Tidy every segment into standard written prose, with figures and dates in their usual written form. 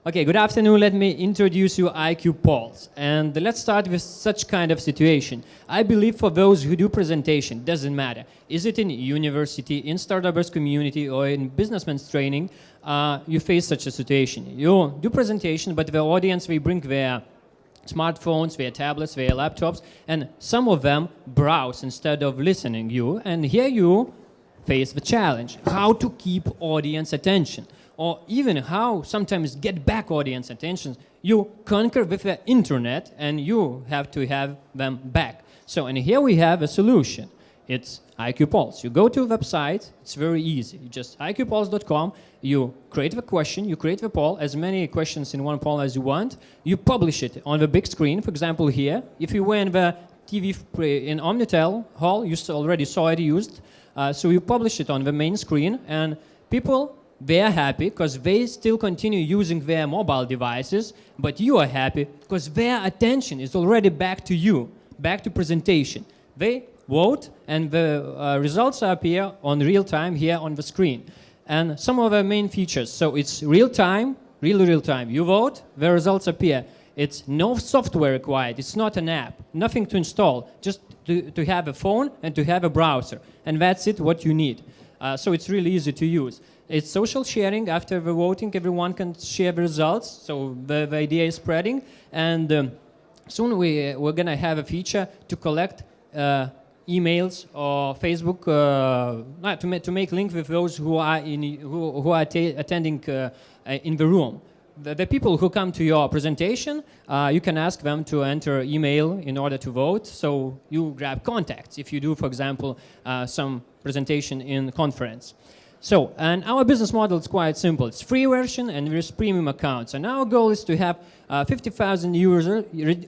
Okay, good afternoon. Let me introduce you IQ polls. And let's start with such kind of situation. I believe for those who do presentation, doesn't matter. Is it in university, in startups community, or in businessman's training, you face such a situation. You do presentation, but the audience, they bring their smartphones, their tablets, their laptops, and some of them browse instead of listening you. And here you face the challenge, how to keep audience attention, or even how sometimes get back audience attention. You conquer with the internet and you have to have them back. So, and here we have a solution. It's IQ Polls. You go to a website, it's very easy. You just iqpolls.com, you create the question, you create the poll, as many questions in one poll as you want, you publish it on the big screen, for example here. If you were in the TV in Omnitel hall, you already saw it used. So you publish it on the main screen, and people, they are happy because they still continue using their mobile devices, but you are happy because their attention is already back to you, back to presentation. They vote, and the results appear on real time here on the screen. And some of the main features, so it's real time, really real time. You vote, the results appear. It's no software required, it's not an app, nothing to install, just to have a phone and to have a browser. And that's it, what you need. So it's really easy to use. It's social sharing. After the voting, everyone can share the results. So the idea is spreading. And soon we're going to have a feature to collect emails or Facebook to make link with those who are attending in the room. The people who come to your presentation, you can ask them to enter email in order to vote. So you grab contacts if you do, for example, some presentation in conference. So, and our business model is quite simple. It's free version and there's premium accounts. And our goal is to have 50,000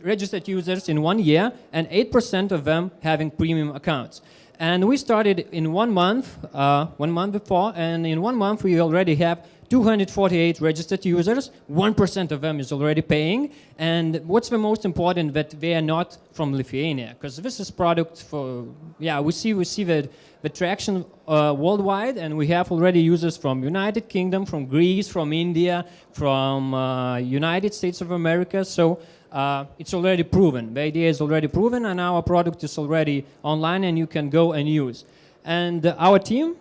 registered users in 1 year, and 8% of them having premium accounts. And we started in 1 month, 1 month before, and in 1 month we already have 248 registered users, 1% of them is already paying, and what's the most important, that they are not from Lithuania, because this is product for, yeah, we see the traction worldwide, and we have already users from United Kingdom, from Greece, from India, from United States of America, so it's already proven. The idea is already proven, and our product is already online, and you can go and use. And our team,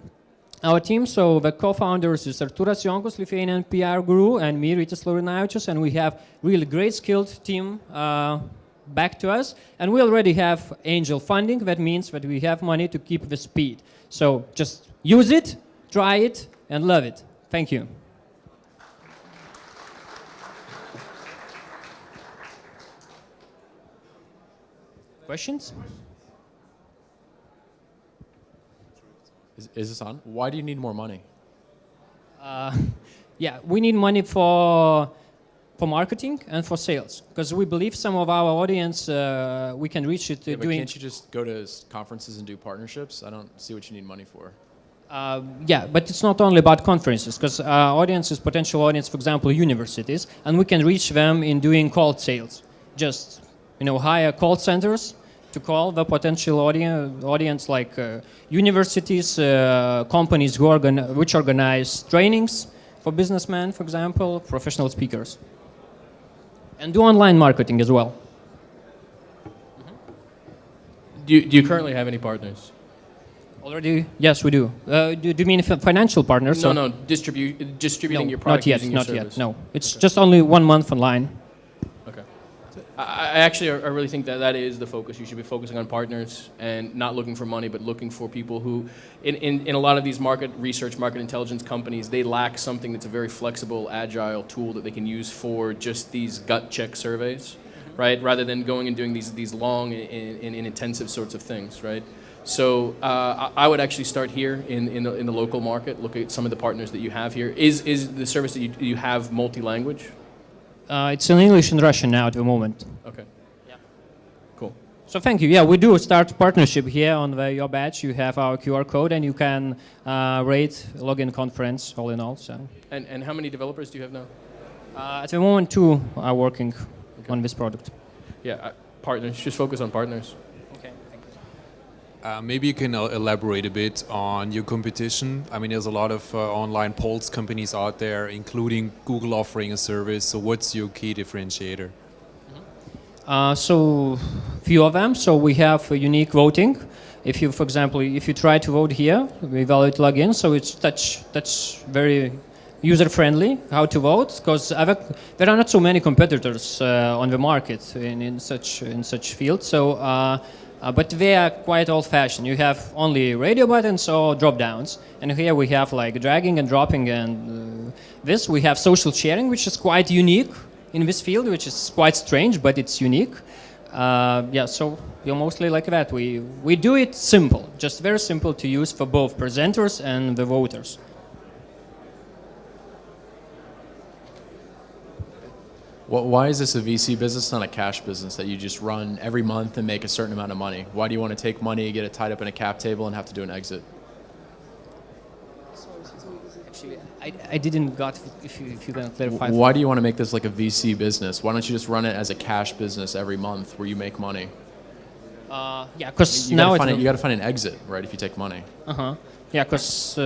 so the co-founders is Arturas Jonkus, Lithuanian PR guru, and me, Rytis Laurinavičius, and we have really great skilled team back to us. And we already have angel funding. That means that we have money to keep the speed. So just use it, try it, and love it. Thank you. Questions? Is this on? Why do you need more money? Yeah, we need money for marketing and for sales, because we believe some of our audience, we can reach it Yeah, but doing... can't you just go to conferences and do partnerships? I don't see what you need money for. Yeah, but it's not only about conferences, because our audience is potential audience, for example, universities, and we can reach them in doing cold sales. Just, hire call centers to call the potential audience like universities, companies which organize trainings for businessmen, for example, professional speakers. And do online marketing as well. Do you currently have any partners? Already, yes, we do. Do you mean financial partners? No, distributing your product using your service. Not yet, no. It's just only 1 month online. Okay. I really think that is the focus. You should be focusing on partners and not looking for money, but looking for people who, in a lot of these market intelligence companies, they lack something that's a very flexible, agile tool that they can use for just these gut check surveys, right? Rather than going and doing these long and intensive sorts of things, right? So I would actually start here in the local market. Look at some of the partners that you have here. Is the service that you have multi-language? It's in English and Russian now at the moment. Okay. Yeah. Cool. So thank you. Yeah, we do start partnership here on your badge. You have our QR code, and you can rate login conference all in all. So. And how many developers do you have now? At the moment, 2 are working on this product. Yeah, partners. Just focus on partners. Okay. Thank Maybe you can elaborate a bit on your competition. I mean, there's a lot of online polls companies out there, including Google offering a service. So what's your key differentiator? So few of them. So we have unique voting. If you, for example, if you try to vote here, we evaluate login. So it's touch very user-friendly how to vote, because there are not so many competitors on the market in such field. So, but they are quite old-fashioned. You have only radio buttons or drop-downs, and here we have like dragging and dropping, and this we have social sharing, which is quite unique in this field, which is quite strange, but it's unique. Yeah, so you're mostly like that. We do it simple, just very simple to use for both presenters and the voters. Why is this a VC business, not a cash business that you just run every month and make a certain amount of money? Why do you want to take money, get it tied up in a cap table, and have to do an exit? Actually, I didn't got if you can clarify. Why do you want to make this like a VC business? Why don't you just run it as a cash business every month where you make money? Yeah, because you now got to find an exit, right? If you take money. Yeah, because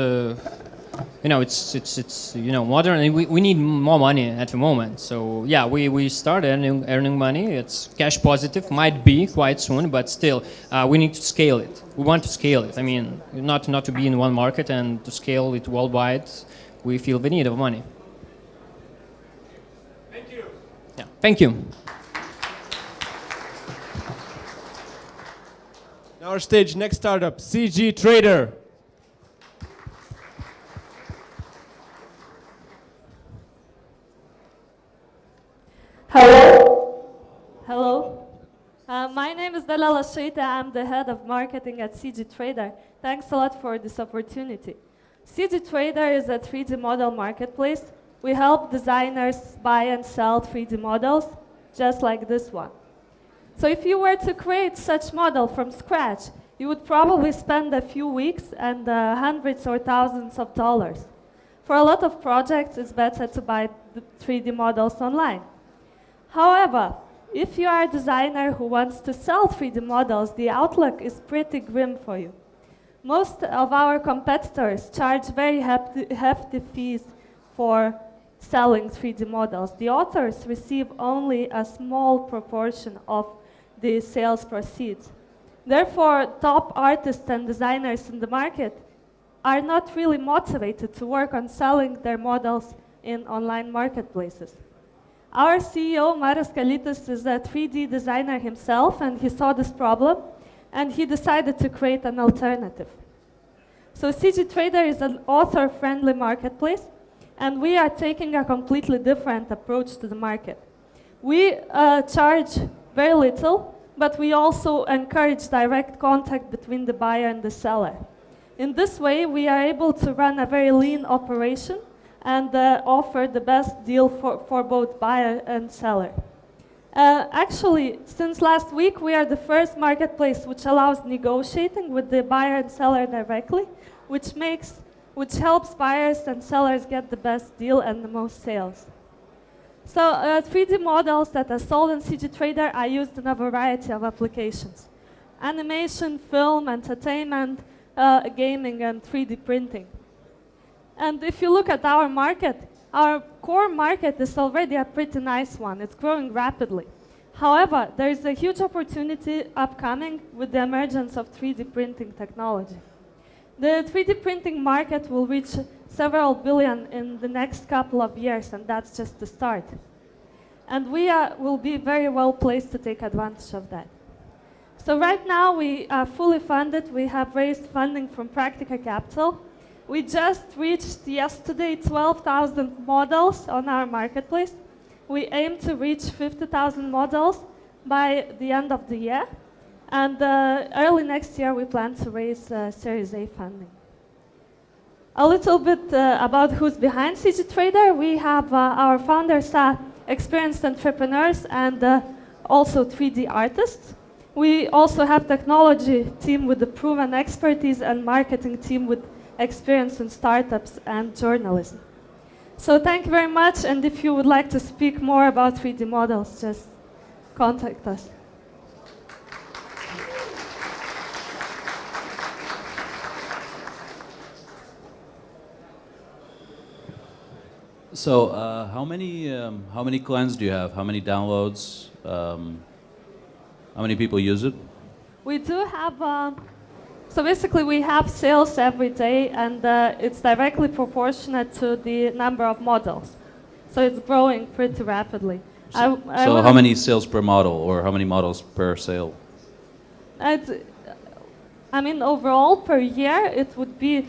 you know it's you know modern, and we need more money at the moment. So yeah, we start earning money. It's cash positive, might be quite soon, but still we need to scale it. We want to scale it. I mean, not to be in one market, and to scale it worldwide. We feel the need of money. Thank you. Yeah, thank you. Now our stage, next startup, CG Trader. Hello. Hello. My name is Dalala Sheita. I'm the head of marketing at CG Trader. Thanks a lot for this opportunity. CG Trader is a 3D model marketplace. We help designers buy and sell 3D models, just like this one. So if you were to create such model from scratch, you would probably spend a few weeks and hundreds or thousands of dollars. For a lot of projects, it's better to buy the 3D models online. However, if you are a designer who wants to sell 3D models, the outlook is pretty grim for you. Most of our competitors charge very hefty fees for selling 3D models. The authors receive only a small proportion of the sales proceeds. Therefore, top artists and designers in the market are not really motivated to work on selling their models in online marketplaces. Our CEO, Marius Kalitis, is a 3D designer himself, and he saw this problem, and he decided to create an alternative. So CG Trader is an author-friendly marketplace, and we are taking a completely different approach to the market. We charge very little, but we also encourage direct contact between the buyer and the seller. In this way, we are able to run a very lean operation and offer the best deal for both buyer and seller. Actually, since last week, we are the first marketplace which allows negotiating with the buyer and seller directly, which helps buyers and sellers get the best deal and the most sales. So 3D models that are sold in CG Trader are used in a variety of applications: animation, film, entertainment, gaming, and 3D printing. And if you look at our market, our core market is already a pretty nice one. It's growing rapidly. However, there is a huge opportunity upcoming with the emergence of 3D printing technology. The 3D printing market will reach several billion in the next couple of years, and that's just the start. And we will be very well placed to take advantage of that. So right now we are fully funded. We have raised funding from Practica Capital. We just reached yesterday 12,000 models on our marketplace. We aim to reach 50,000 models by the end of the year. And early next year, we plan to raise Series A funding. A little bit about who's behind CG Trader. We have our founders are experienced entrepreneurs and also 3D artists. We also have technology team with the proven expertise and marketing team with experience in startups and journalism. So thank you very much, and if you would like to speak more about 3D models, just contact us. So, how many clients do you have? How many downloads? How many people use it? We do have, so basically we have sales every day, and it's directly proportionate to the number of models. So it's growing pretty rapidly. So how many sales per model, or how many models per sale? I mean, overall per year, it would be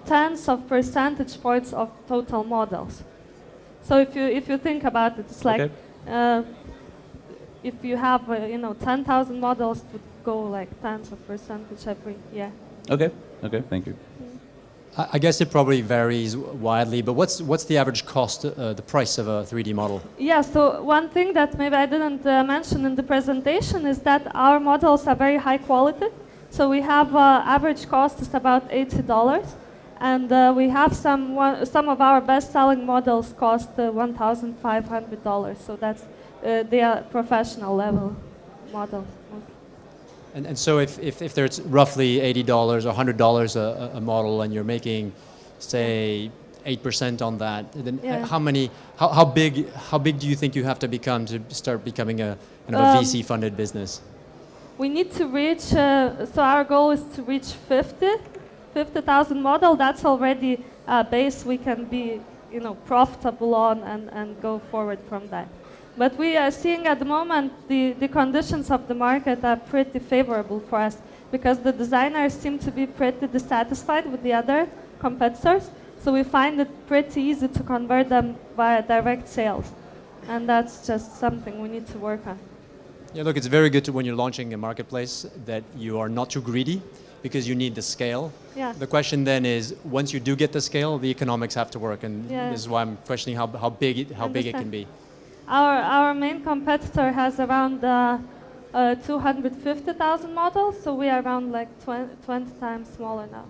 tens of percentage points of total models. So if you think about it, it's like if you have 10,000 models, it would go like tens of percentage every year. Okay. Okay. Thank you. I guess it probably varies widely, but what's the average cost, the price of a 3D model? Yeah, so one thing that maybe I didn't mention in the presentation is that our models are very high quality. So we have average cost is about $80, and we have some of our best-selling models cost $1,500. So that's they are professional level models. And so if there's roughly $80 or $100 a model, and you're making, say, 8% on that, then how big do you think you have to become to start becoming a VC-funded business? We need to reach, so our goal is to reach 50,000 model. That's already a base we can be, profitable on and go forward from that. But we are seeing at the moment the conditions of the market are pretty favorable for us, because the designers seem to be pretty dissatisfied with the other competitors. So we find it pretty easy to convert them via direct sales. And that's just something we need to work on. Yeah, look, it's very good when you're launching a marketplace that you are not too greedy, because you need the scale. Yeah. The question then is, once you do get the scale, the economics have to work, and this is why I'm questioning how big it can be. Our main competitor has around 250,000 models, so we are around like 20 times smaller now.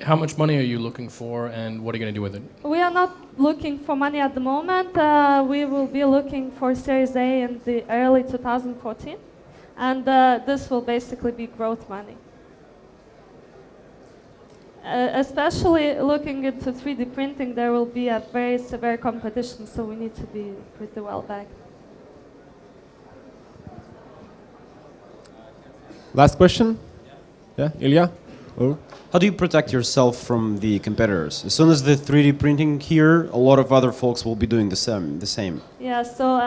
How much money are you looking for, and what are you going to do with it? We are not looking for money at the moment. We will be looking for Series A in the early 2014, and this will basically be growth money. Especially looking into 3D printing, there will be a very severe competition, so we need to be pretty well backed. Last question? Yeah, Ilya? Oh. How do you protect yourself from the competitors? As soon as the 3D printing here, a lot of other folks will be doing the same. Yeah, so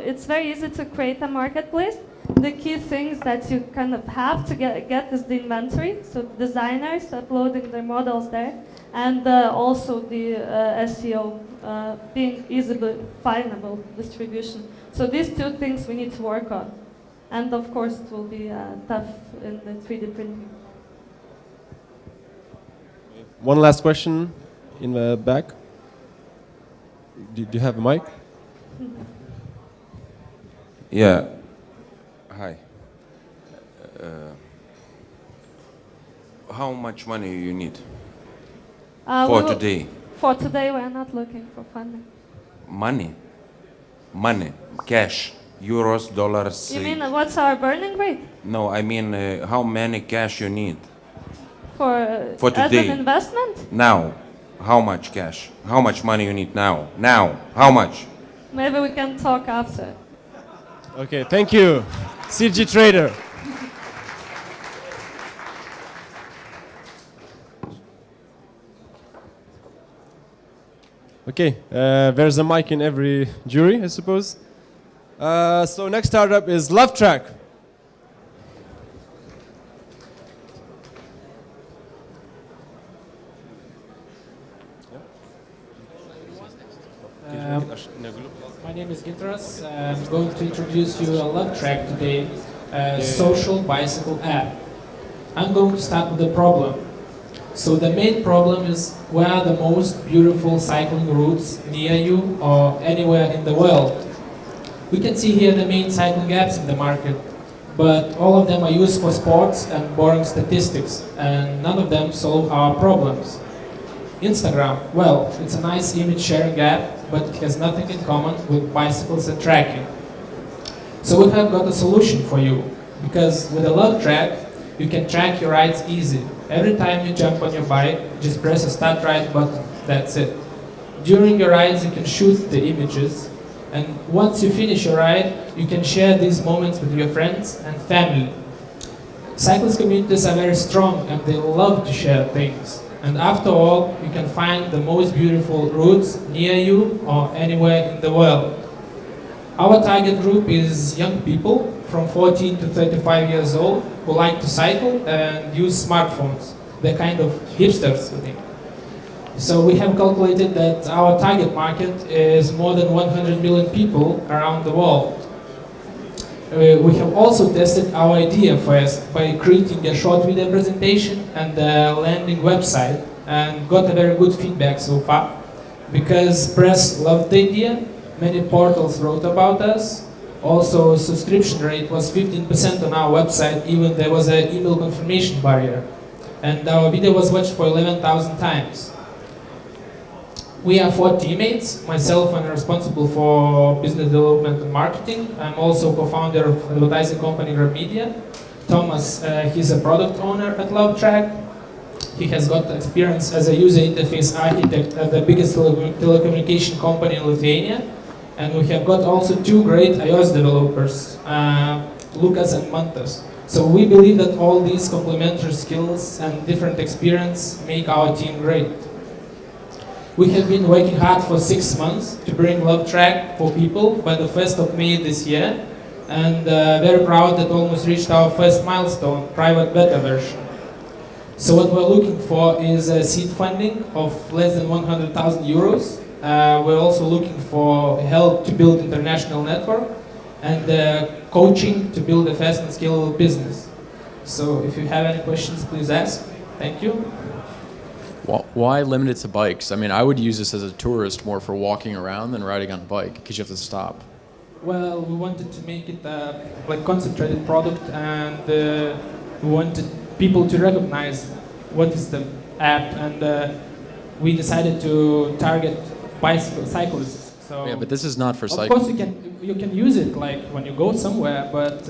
it's very easy to create a marketplace. The key things that you kind of have to get is the inventory, so designers uploading their models there, and also the SEO, being easily findable distribution. So these two things we need to work on. And of course it will be tough in the 3D printing. One last question in the back. Do you have a mic? Yeah. Hi. How much money you need for today? For today, we are not looking for funding. Money, cash, euros, dollars. You mean what's our burning rate? No, I mean how many cash you need For today? As an investment? Now, how much cash? How much money you need now? Now, how much? Maybe we can talk after. Okay, thank you. CG Trader. Okay, there's a mic in every jury, I suppose. So next startup is LoveTrack. My name is Ginteras. I'm going to introduce you a LoveTrack today, a social bicycle app. I'm going to start with the problem. So the main problem is, where are the most beautiful cycling routes near you or anywhere in the world? We can see here the main cycling apps in the market, but all of them are used for sports and boring statistics, and none of them solve our problems. Instagram, well, it's a nice image sharing app, but it has nothing in common with bicycles and tracking. So we have got a solution for you, because with a LoveTrack, you can track your rides easy. Every time you jump on your bike, just press a start ride button, that's it. During your rides, you can shoot the images, and once you finish your ride, you can share these moments with your friends and family. Cyclist communities are very strong and they love to share things. And after all, you can find the most beautiful routes near you or anywhere in the world. Our target group is young people from 14 to 35 years old who like to cycle and use smartphones. They're kind of hipsters, I think. So we have calculated that our target market is more than 100 million people around the world. We have also tested our idea first by creating a short video presentation and a landing website and got a very good feedback so far. Because press loved the idea, many portals wrote about us. Also, subscription rate was 15% on our website, even there was an email confirmation barrier. And our video was watched for 11,000 times. We are 4 teammates. Myself, I'm responsible for business development and marketing. I'm also co-founder of advertising company Media. Thomas, he's a product owner at LoveTrack. He has got experience as a user interface architect at the biggest telecommunication company in Lithuania. And we have got also 2 great iOS developers, Lucas and Mantas. So we believe that all these complementary skills and different experience make our team great. We have been working hard for 6 months to bring LoveTrack for people by the 1st of May this year, and very proud that almost reached our first milestone, private beta version. So what we're looking for is a seed funding of less than 100,000 euros. We're also looking for help to build international network and coaching to build a fast and scalable business. So if you have any questions, please ask. Thank you. Why limit it to bikes? I mean, I would use this as a tourist more for walking around than riding on a bike because you have to stop. Well, we wanted to make it a like concentrated product, and we wanted people to recognize what is the app, and we decided to target bicycle cyclists. So Yeah, but this is not for of cycling. course you can use it like when you go somewhere, but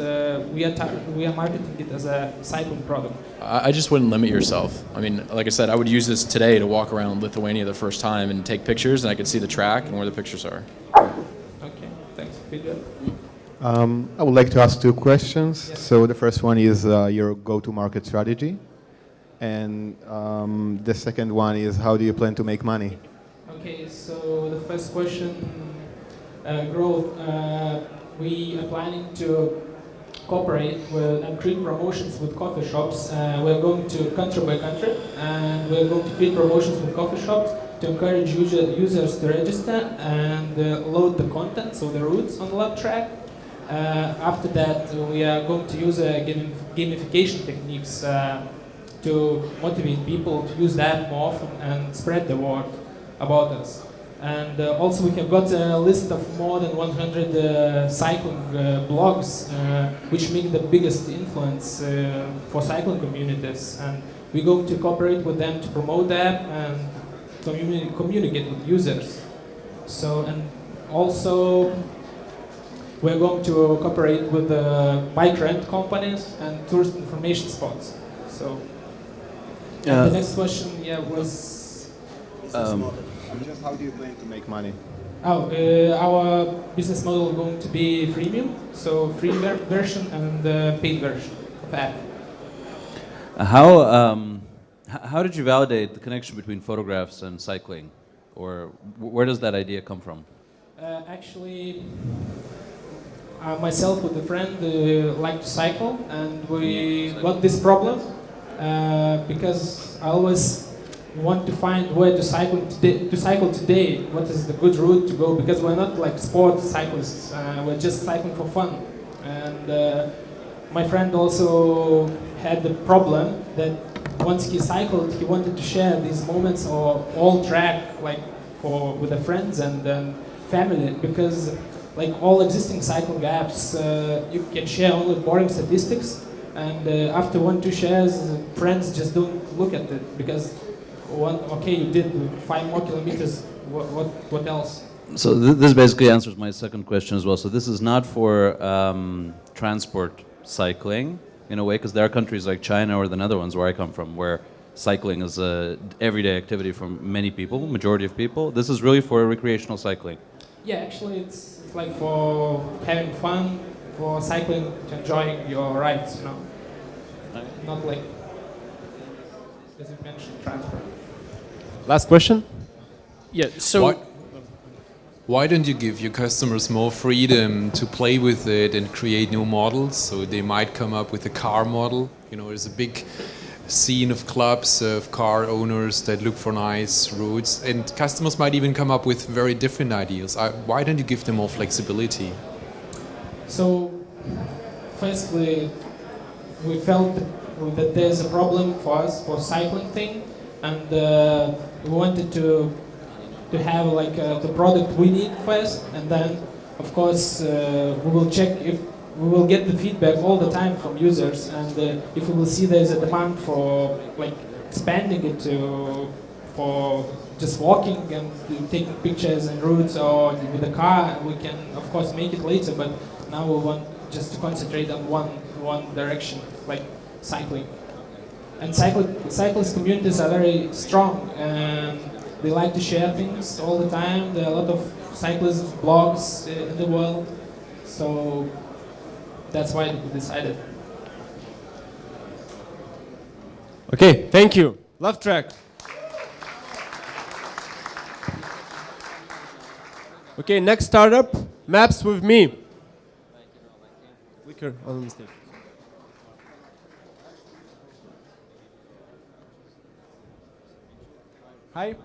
we are marketing it as a cycling product. I just wouldn't limit yourself. I mean, like I said, I would use this today to walk around Lithuania the first time and take pictures, and I could see the track and where the pictures are. Okay, thanks. Video. I would like to ask 2 questions. Yes. So the first one is your go-to-market strategy, and the second one is how do you plan to make money? Okay, so the first question, growth. We are planning to cooperate with and create promotions with coffee shops. We're going to country by country, and we're going to create promotions with coffee shops to encourage users to register and load the content, so the routes on LoveTrack. After that, we are going to use gamification techniques to motivate people to use the app more often and spread the word about us. And also we have got a list of more than 100 cycling blogs which make the biggest influence for cycling communities, and we're going to cooperate with them to promote the app and communicate with users. So, and also we're going to cooperate with bike rent companies and tourist information spots. So the next question was just how do you plan to make money? Our business model is going to be freemium, so free version and paid version of app. How did you validate the connection between photographs and cycling, or where does that idea come from? Actually, myself with a friend like to cycle, and we got this problem because I always want to find where to cycle today. What is the good route to go? Because we're not like sports cyclists. We're just cycling for fun. And my friend also had the problem that once he cycled, he wanted to share these moments or all track like with the friends and family, because like all existing cycling apps, you can share only boring statistics, and after 1-2 shares, friends just don't look at it because okay, you did 5 more kilometers. What else? So this basically answers my second question as well. So this is not for transport cycling in a way, because there are countries like China or the Netherlands where I come from where cycling is a everyday activity for many people, majority of people. This is really for recreational cycling. Yeah, actually, it's like for having fun, for cycling, to enjoying your rides, you know. Not like, as you mentioned, transport. Last question. Yeah, so Why don't you give your customers more freedom to play with it and create new models? So they might come up with a car model. You know, there's a big scene of clubs of car owners that look for nice routes, and customers might even come up with very different ideas. Why don't you give them more flexibility? So, firstly, we felt that there's a problem for us for cycling thing, and we wanted to have like the product we need first, and then of course we will check if we will get the feedback all the time from users, and if we will see there's a demand for like expanding it to for just walking and taking pictures and routes or with the car, we can of course make it later, but now we want just to concentrate on one direction, like cycling. And cyclist communities are very strong, and they like to share things all the time. There are a lot of cyclist blogs in the world, so that's why we decided. Okay, thank you. LoveTrack. Okay, next startup, Maps with Me. Clicker on the mistake. Hi,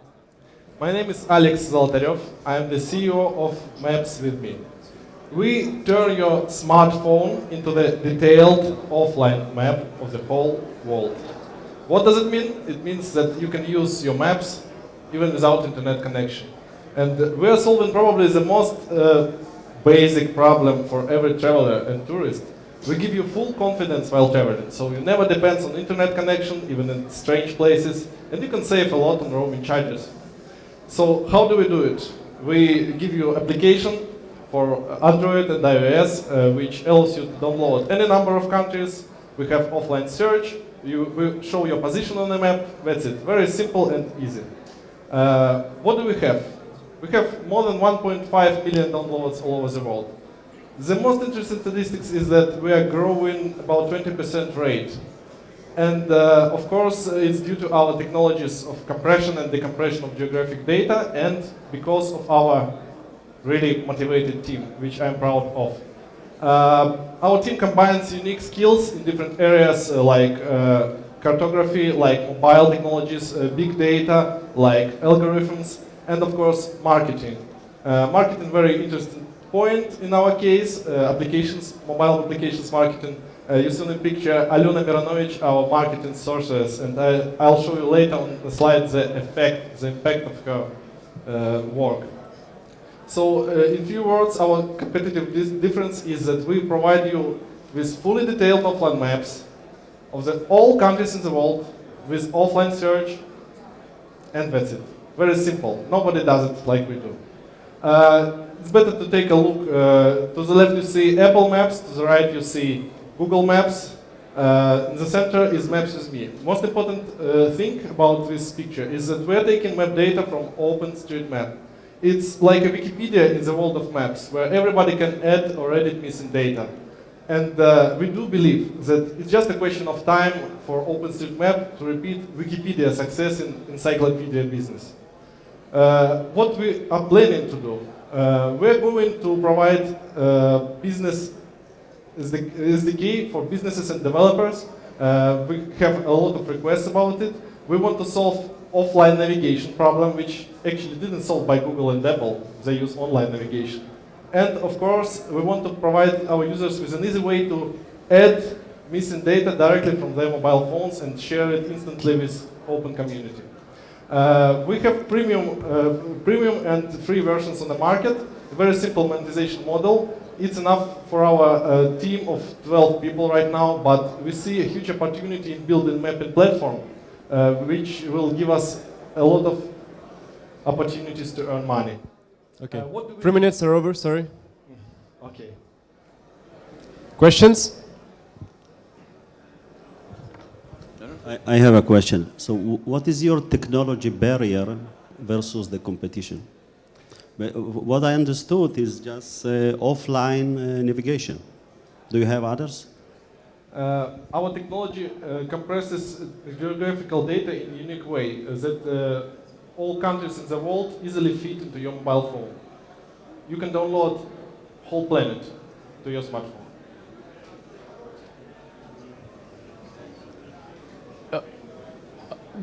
my name is Alex Zoltarev. I am the CEO of Maps with Me. We turn your smartphone into the detailed offline map of the whole world. What does it mean? It means that you can use your maps even without internet connection. And we are solving probably the most basic problem for every traveler and tourist. We give you full confidence while traveling, so you never depend on internet connection, even in strange places, and you can save a lot on roaming charges. So how do we do it? We give you application for Android and iOS, which allows you to download any number of countries. We have offline search. We show your position on the map. That's it. Very simple and easy. What do we have? We have more than 1.5 million downloads all over the world. The most interesting statistics is that we are growing about 20% rate. And of course, it's due to our technologies of compression and decompression of geographic data, and because of our really motivated team, which I'm proud of. Our team combines unique skills in different areas like cartography, like mobile technologies, big data, like algorithms, and of course, marketing. Marketing, very interesting point in our case, applications, mobile applications marketing. You see in the picture Alena Miranovic, our marketing sorceress, and I'll show you later on the slide the impact of her work. So in few words, our competitive difference is that we provide you with fully detailed offline maps of all countries in the world with offline search, and that's it. Very simple. Nobody does it like we do. It's better to take a look. To the left you see Apple Maps, to the right you see Google Maps. In the center is Maps with Me. Most important thing about this picture is that we're taking map data from OpenStreetMap. It's like a Wikipedia in the world of maps, where everybody can add or edit missing data. And we do believe that it's just a question of time for OpenStreetMap to repeat Wikipedia success in encyclopedia business. What we are planning to do, we're going to provide business SDK for businesses and developers. We have a lot of requests about it. We want to solve offline navigation problem, which actually didn't solve by Google and Apple. They use online navigation. And of course, we want to provide our users with an easy way to add missing data directly from their mobile phones and share it instantly with open community. We have premium and free versions on the market. A very simple monetization model. It's enough for our team of 12 people right now, but we see a huge opportunity in building mapping platform, which will give us a lot of opportunities to earn money. Okay. 3 minutes are over, sorry. Okay. Questions? I have a question. So what is your technology barrier versus the competition? What I understood is just offline navigation. Do you have others? Our technology compresses geographical data in a unique way that all countries in the world easily fit into your mobile phone. You can download whole planet to your smartphone.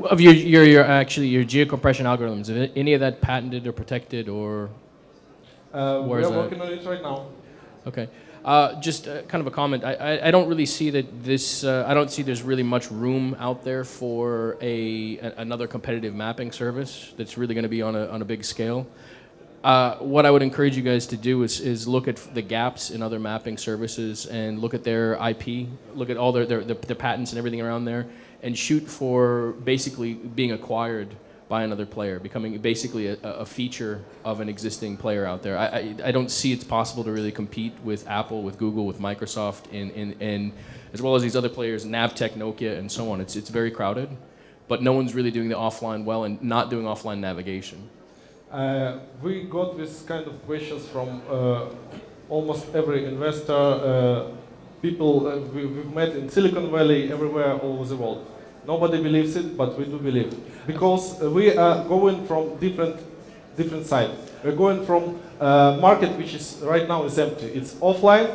Of your geocompression algorithms, is any of that patented or protected, or We are working on it right now. Okay, just kind of a comment. I don't really see that this. I don't see there's really much room out there for another competitive mapping service that's really going to be on a big scale. What I would encourage you guys to do is look at the gaps in other mapping services and look at their IP, look at all their patents and everything around there, and shoot for basically being acquired by another player, becoming basically a feature of an existing player out there. I don't see it's possible to really compete with Apple, with Google, with Microsoft, and as well as these other players, Navtech, Nokia, and so on. It's very crowded, but no one's really doing the offline well and not doing offline navigation. We got this kind of questions from almost every investor, people we've met in Silicon Valley, everywhere, all over the world. Nobody believes it, but we do believe it. Because we are going from different sides. We're going from market which is right now is empty. It's offline,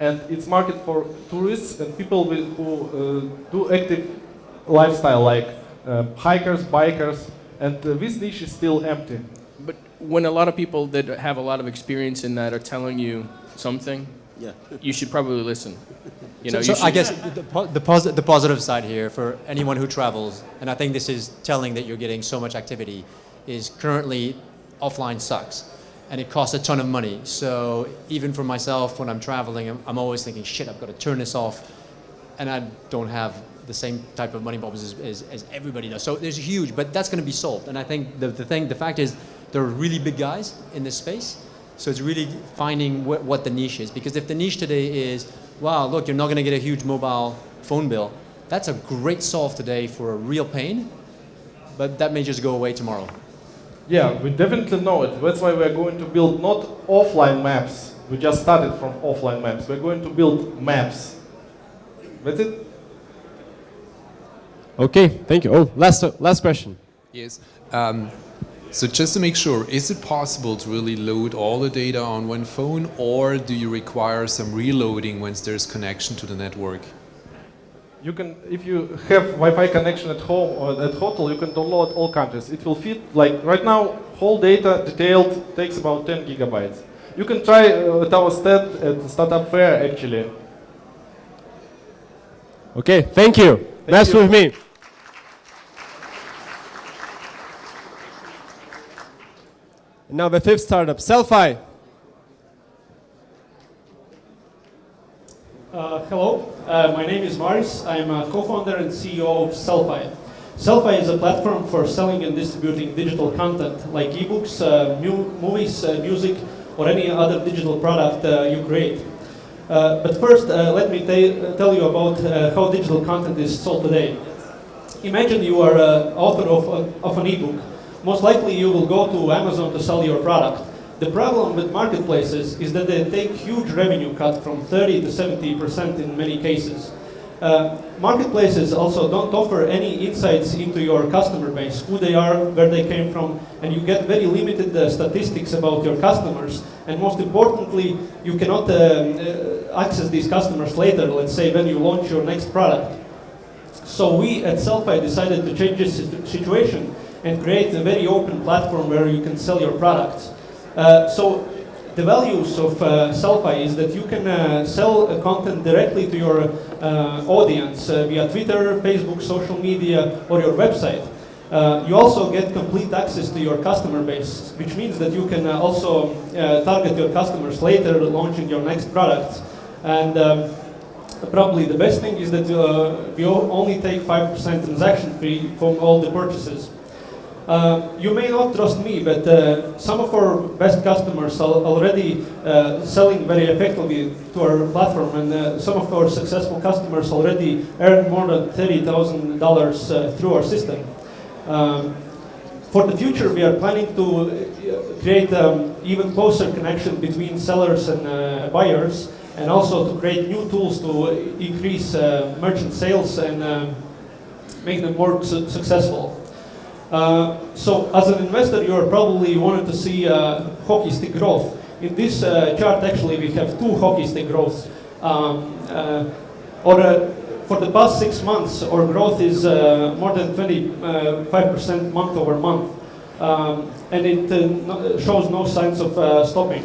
and it's market for tourists and people who do active lifestyle, like hikers, bikers, and this niche is still empty. But when a lot of people that have a lot of experience in that are telling you something, you should probably listen. You know, so I guess the positive side here for anyone who travels, and I think this is telling that you're getting so much activity, is currently offline sucks. And it costs a ton of money. So even for myself, when I'm traveling, I'm always thinking, shit, I've got to turn this off. And I don't have the same type of money problems as everybody does. So there's huge, but that's going to be solved. And I think the fact is, there are really big guys in this space. So it's really finding what the niche is. Because if the niche today is, wow, look, you're not going to get a huge mobile phone bill, that's a great solve today for a real pain, but that may just go away tomorrow. Yeah, we definitely know it. That's why we're going to build not offline maps. We just started from offline maps. We're going to build maps. That's it. Okay, thank you. Oh, last question. Yes. So just to make sure, is it possible to really load all the data on one phone, or do you require some reloading once there's connection to the network? You can, if you have Wi-Fi connection at home or at hotel, you can download all countries. It will fit, like right now, whole data, detailed, takes about 10 gigabytes. You can try at our stand at Startup Fair, actually. Okay, thank you. That's with me. And now the fifth startup, Sellfy. Hello, my name is Maris. I'm a co-founder and CEO of Sellfy. Sellfy is a platform for selling and distributing digital content like ebooks, movies, music, or any other digital product you create. But first, let me tell you about how digital content is sold today. Imagine you are an author of an ebook. Most likely you will go to Amazon to sell your product. The problem with marketplaces is that they take huge revenue cut from 30 to 70% in many cases. Marketplaces also don't offer any insights into your customer base, who they are, where they came from, and you get very limited statistics about your customers. And most importantly, you cannot access these customers later, let's say when you launch your next product. So we at Sellfy decided to change this situation and create a very open platform where you can sell your products. So the values of Sellfy is that you can sell content directly to your audience via Twitter, Facebook, social media, or your website. You also get complete access to your customer base, which means that you can also target your customers later, launching your next products. And probably the best thing is that we only take 5% transaction fee from all the purchases. You may not trust me, but some of our best customers are already selling very effectively to our platform, and some of our successful customers already earn more than $30,000 through our system. For the future, we are planning to create even closer connection between sellers and buyers, and also to create new tools to increase merchant sales and make them more successful. So as an investor, you are probably wanting to see hockey stick growth. In this chart, actually, we have two hockey stick growths. For the past 6 months, our growth is more than 25% month over month. And it shows no signs of stopping.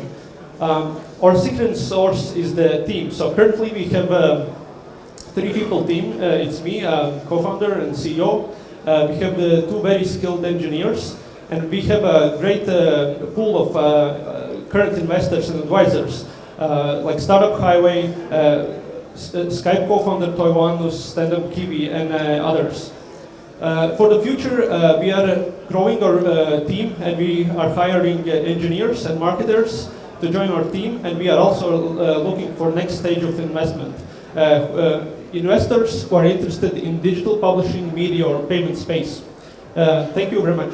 Our secret source is the team. So currently we have a 3-people team. It's me, co-founder and CEO. We have 2 very skilled engineers, and we have a great pool of current investors and advisors, like Startup Highway, Skype co-founder Toiwanus, Stand-Up Kiwi, and others. For the future, we are growing our team, and we are hiring engineers and marketers to join our team, and we are also looking for next stage of investment. Investors who are interested in digital publishing, media, or payment space. Thank you very much.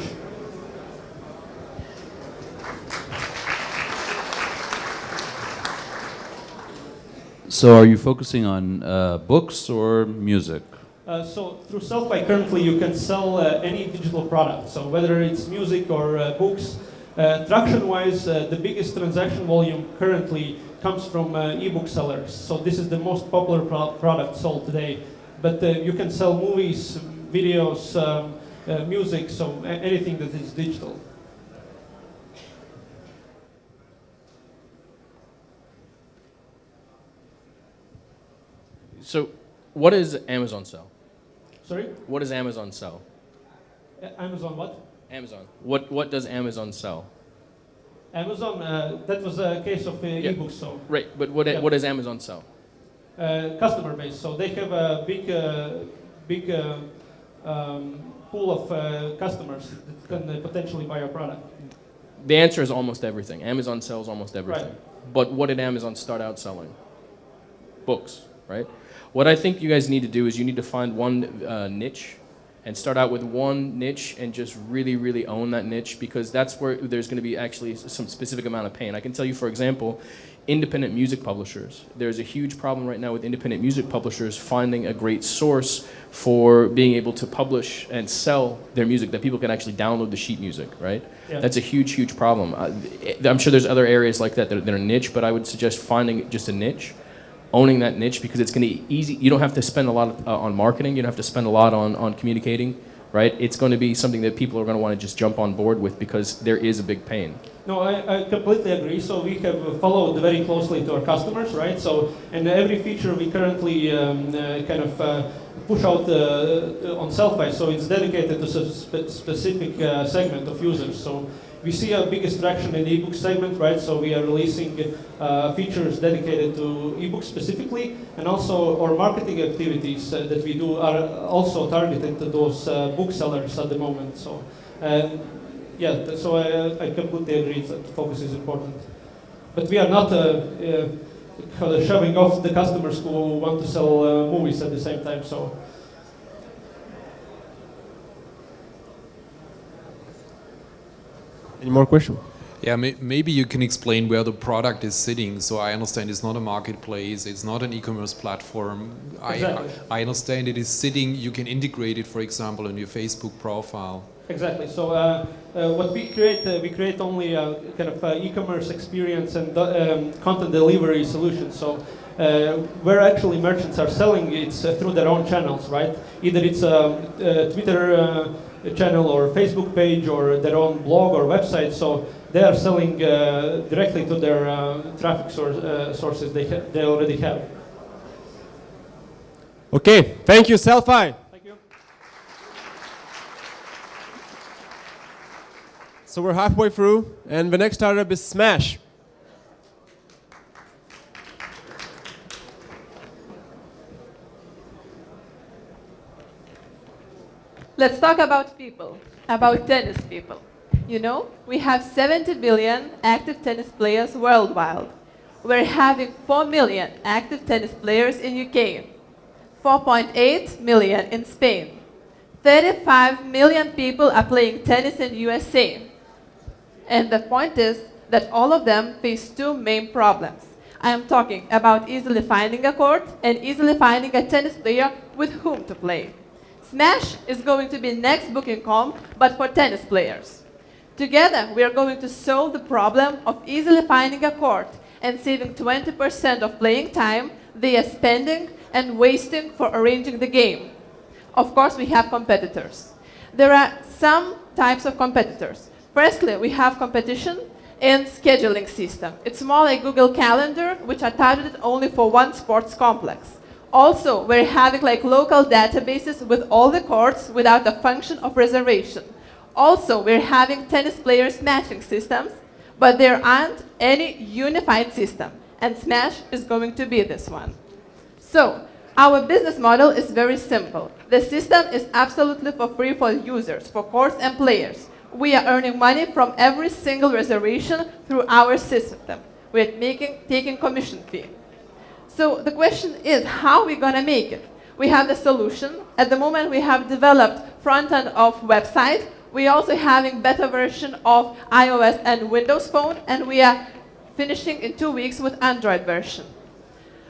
So are you focusing on books or music? So through Sellfy, currently you can sell any digital product. So whether it's music or books, traction-wise, the biggest transaction volume currently comes from ebook sellers. So this is the most popular product sold today. But you can sell movies, videos, music, so anything that is digital. So what does Amazon sell? Sorry? What does Amazon sell? Amazon what? Amazon. What does Amazon sell? Amazon, that was a case of ebooks. So. Right, but what does Amazon sell? Customer base. So they have a big pool of customers that can potentially buy our product. The answer is almost everything. Amazon sells almost everything. Right. But what did Amazon start out selling? Books, right? What I think you guys need to do is you need to find one niche and start out with one niche and just really, really own that niche, because that's where there's going to be actually some specific amount of pain. I can tell you, for example, independent music publishers. There's a huge problem right now with independent music publishers finding a great source for being able to publish and sell their music, that people can actually download the sheet music, right? Yeah. That's a huge, huge problem. I'm sure there's other areas like that that are niche, but I would suggest finding just a niche, owning that niche, because it's going to be easy. You don't have to spend a lot on marketing. You don't have to spend a lot on communicating, right? It's going to be something that people are going to want to just jump on board with, because there is a big pain. No, I completely agree. So we have followed very closely to our customers, right? So, and every feature we currently kind of push out on Sellfy, so it's dedicated to a specific segment of users. So we see our biggest traction in the ebook segment, right? So we are releasing features dedicated to ebooks specifically, and also our marketing activities that we do are also targeted to those booksellers at the moment. So, yeah, so I completely agree that focus is important. But we are not shoving off the customers who want to sell movies at the same time. So. Any more questions? Yeah, maybe you can explain where the product is sitting. So I understand it's not a marketplace, it's not an e-commerce platform. Exactly. I understand it is sitting, you can integrate it, for example, on your Facebook profile. Exactly. So what we create only a kind of e-commerce experience and content delivery solution. So where actually merchants are selling, it's through their own channels, right? Either it's a Twitter channel or Facebook page or their own blog or website. So they are selling directly to their traffic sources they already have. Okay, thank you, Sellfy. Thank you. So we're halfway through, and the next startup is Smash. Let's talk about people. about tennis people. You know, we have 70 billion active tennis players worldwide. We're having 4 million active tennis players in UK, 4.8 million in Spain. 35 million people are playing tennis in USA. And the point is that all of them face two main problems. I am talking about easily finding a court and easily finding a tennis player with whom to play. Smash is going to be next booking.com, but for tennis players. Together, we are going to solve the problem of easily finding a court and saving 20% of playing time they are spending and wasting for arranging the game. Of course, we have competitors. There are some types of competitors. Firstly, we have competition in scheduling system. It's more like Google Calendar, which are targeted only for one sports complex. Also, we're having like local databases with all the courts without a function of reservation. Also, we're having tennis players matching systems, but there aren't any unified system, and Smash is going to be this one. So, our business model is very simple. The system is absolutely for free for users, for courts and players. We are earning money from every single reservation through our system. We're taking commission fee. So the question is, how are we going to make it? We have the solution. At the moment, we have developed front end of website. We're also having beta version of iOS and Windows Phone, and we are finishing in 2 weeks with Android version.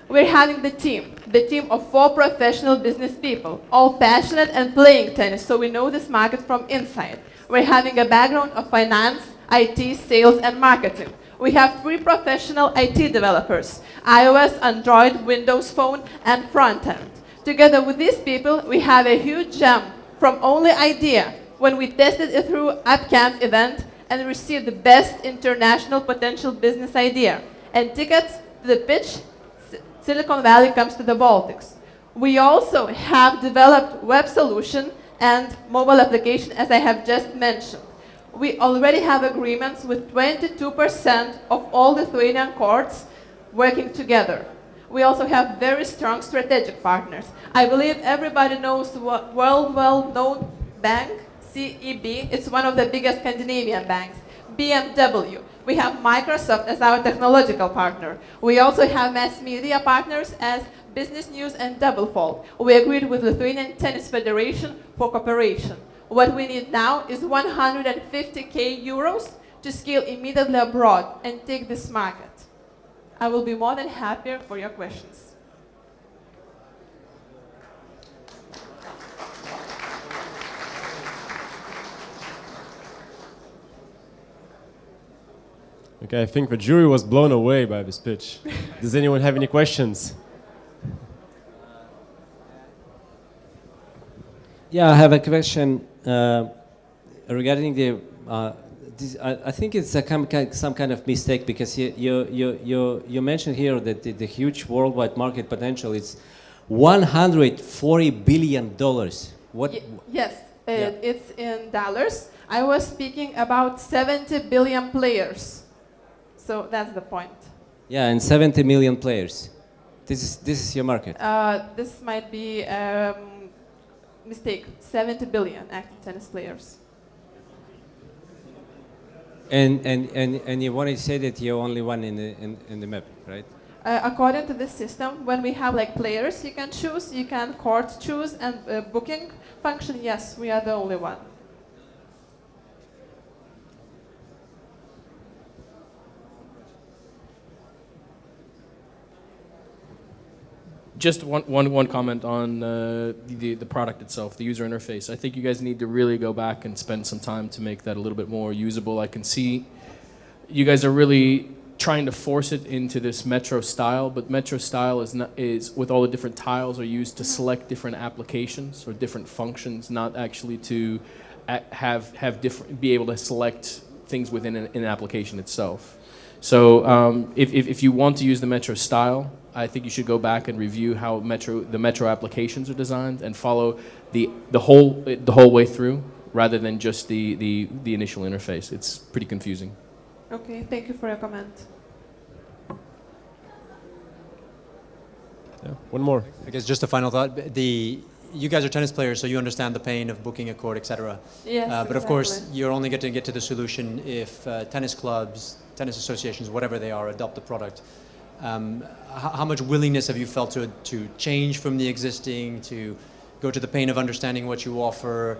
We're having the team of 4 professional business people, all passionate and playing tennis, so we know this market from inside. We're having a background of finance, IT, sales, and marketing. We have 3 professional IT developers, iOS, Android, Windows Phone, and front end. Together with these people, we have a huge jump from only idea when we tested it through UpCamp event and received the best international potential business idea. And tickets to the pitch, Silicon Valley comes to the Baltics. We also have developed web solution and mobile application, as I have just mentioned. We already have agreements with 22% of all Lithuanian courts working together. We also have very strong strategic partners. I believe everybody knows what well-known bank, CEB. It's one of the biggest Scandinavian banks. BMW. We have Microsoft as our technological partner. We also have mass media partners as Business News and Doublefold. We agreed with Lithuanian Tennis Federation for cooperation. What we need now is 150k euros to scale immediately abroad and take this market. I will be more than happy for your questions. Okay, I think the jury was blown away by this pitch. Does anyone have any questions? Yeah, I have a question regarding the. I think it's some kind of mistake because you mentioned here that the huge worldwide market potential is $140 billion. What? Yes, it's in dollars. I was speaking about 70 billion players. So that's the point. Yeah, and 70 million players. This is your market. This might be mistake. 70 billion active tennis players. And you want to say that you're only one in the map, right? According to this system, when we have like players you can choose, you can court choose, and booking function, yes, we are the only one. Just one comment on the product itself, the user interface. I think you guys need to really go back and spend some time to make that a little bit more usable. I can see you guys are really trying to force it into this Metro style, but Metro style is with all the different tiles are used to select different applications or different functions, not actually to be able to select things within an application itself. So if you want to use the Metro style, I think you should go back and review how the Metro applications are designed and follow the whole way through, rather than just the initial interface. It's pretty confusing. Okay, thank you for your comment. Yeah, one more. I guess just a final thought. you guys are tennis players, so you understand the pain of booking a court, etc. Yes, But of course, exactly. you're only going to get to the solution if tennis clubs, tennis associations, whatever they are, adopt the product. How much willingness have you felt to change from the existing, to go to the pain of understanding what you offer?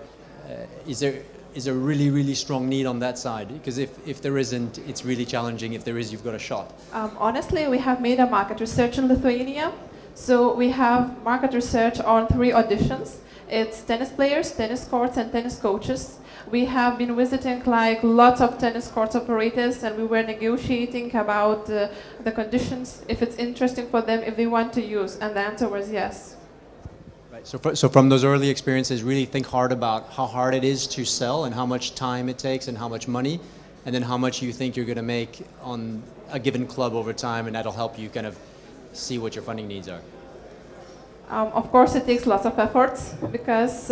Is there really, really strong need on that side? Because if there isn't, it's really challenging. If there is, you've got a shot. Honestly, we have made a market research in Lithuania. So we have market research on 3 auditions. It's tennis players, tennis courts, and tennis coaches. We have been visiting like lots of tennis courts operators, and we were negotiating about the conditions, if it's interesting for them, if they want to use, and the answer was yes. Right. So from those early experiences, really think hard about how hard it is to sell and how much time it takes and how much money, and then how much you think you're going to make on a given club over time, and that'll help you kind of see what your funding needs are. Of course, it takes lots of efforts because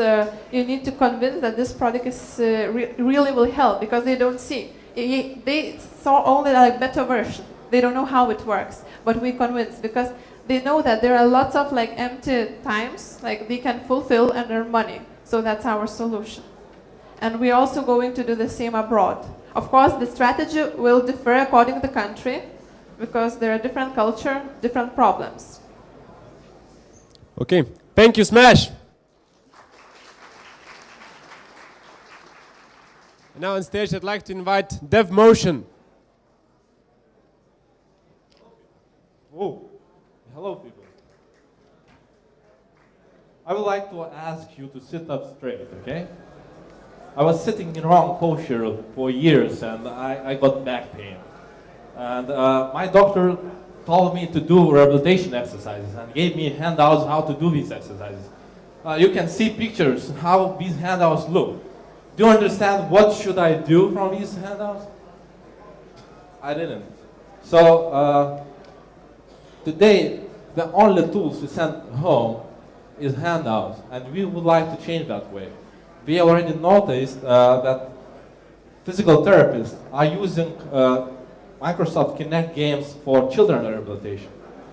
you need to convince that this product is really will help, because they don't see. They saw only a better version. They don't know how it works, but we convince because they know that there are lots of like empty times, like they can fulfill and earn money. So that's our solution. And we're also going to do the same abroad. Of course, the strategy will differ according to the country, because there are different culture, different problems. Okay, thank you, Smash. Now on stage, I'd like to invite DevMotion. Oh, hello, people. I would like to ask you to sit up straight, okay? I was sitting in wrong posture for years, and I got back pain. And my doctor told me to do rehabilitation exercises and gave me handouts how to do these exercises. You can see pictures how these handouts look. Do you understand what should I do from these handouts? I didn't. So today, the only tools we send home is handouts, and we would like to change that way. We already noticed that physical therapists are using Microsoft Kinect games for children rehabilitation.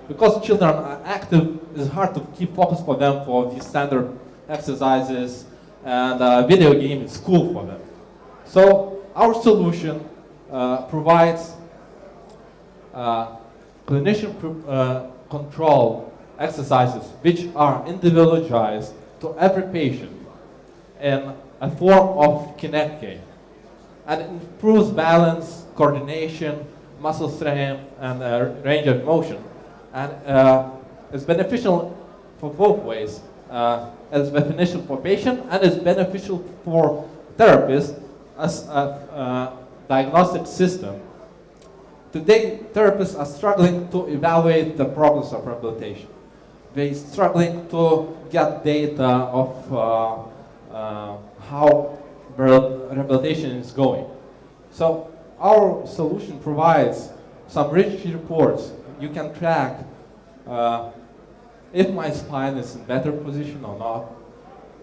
Because children are active, it's hard to keep focus for them for these standard exercises, and video game is cool for them. So our solution provides clinician control exercises which are individualized to every patient in a form of Kinect game. And it improves balance, coordination, muscle strength, and range of motion. And it's beneficial for both ways. It's beneficial for patient, and it's beneficial for therapists as a diagnostic system. Today, therapists are struggling to evaluate the problems of rehabilitation. They're struggling to get data of how rehabilitation is going. So our solution provides some rich reports. You can track if my spine is in better position or not.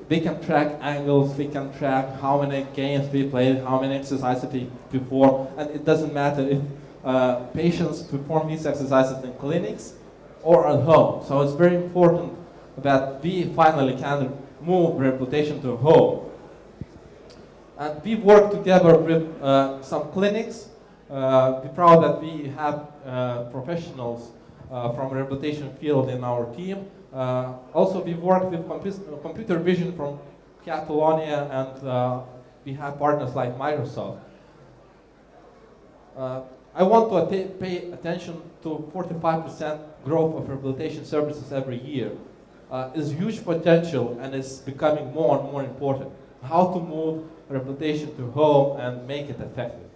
They can track angles, they can track how many games we played, how many exercises we performed, and it doesn't matter if patients perform these exercises in clinics or at home. So it's very important that we finally can move rehabilitation to home. And we work together with some clinics. We're proud that we have professionals from rehabilitation field in our team. Also, we work with computer vision from Catalonia, and we have partners like Microsoft. I want to pay attention to 45% growth of rehabilitation services every year. It's huge potential, and it's becoming more and more important. How to move rehabilitation to home and make it effective.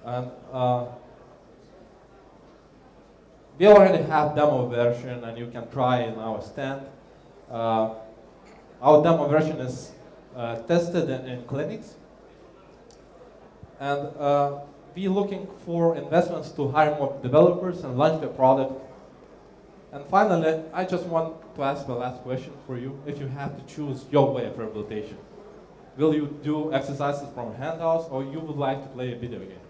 And we already have demo version, and you can try in our stand. Our demo version is tested in clinics, and we're looking for investments to hire more developers and launch the product. And finally, I just want to ask the last question for you. If you have to choose your way of rehabilitation, will you do exercises from handouts, or you would like to play a video game?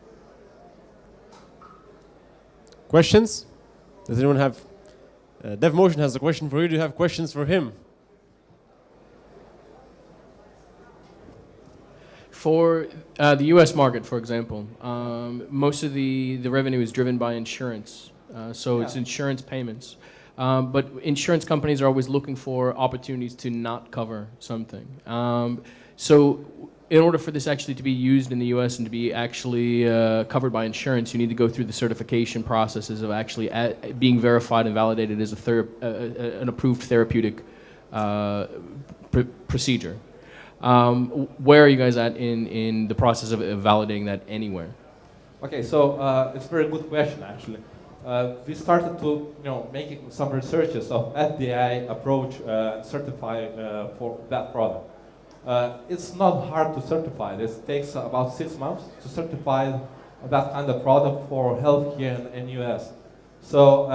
Questions? Does anyone have DevMotion has a question for you. Do you have questions for him? For the U.S. market, for example, most of the revenue is driven by insurance. So it's insurance payments. But insurance companies are always looking for opportunities to not cover something. So in order for this actually to be used in the US and to be actually covered by insurance, you need to go through the certification processes of actually being verified and validated as an approved therapeutic procedure. Where are you guys at in the process of validating that anywhere? Okay, so it's a very good question, actually. We started to, making some researches of FDA approach certify for that product. It's not hard to certify. This takes about 6 months to certify that kind of product for healthcare in US. So,